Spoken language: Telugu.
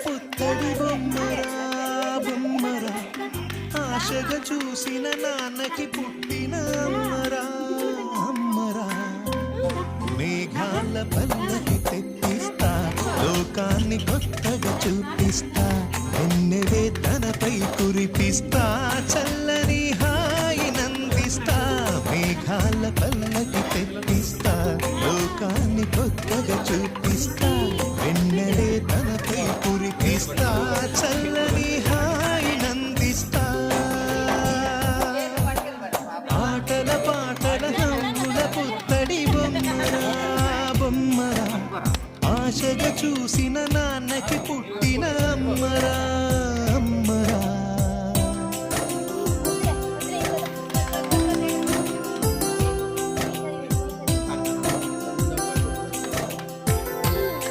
పుత్తడి బొమ్మరా బొమ్మరా ఆశగా చూసిన నాన్నకి పుట్టిన అమ్మరా అమ్మరా మేఘాల పల్లకి తెప్పిస్తా లోకాన్ని కొత్తగా చూపిస్తా ఎన్నెవే తనపై కురిపిస్తా చల్లని హాయి నందిస్తా మేఘాల పల్లకి తెప్పిస్తా లోకాన్ని కొత్తగా చూపిస్తా వెన్నెలే తనపై కురిపిస్తా చల్లని హాయి నందిస్తా ఆటల పాటల నవ్వుల పుత్తడి బొమ్మరా బొమ్మరా ఆశగా చూసిన నాన్నకి పుట్టిన అమ్మరా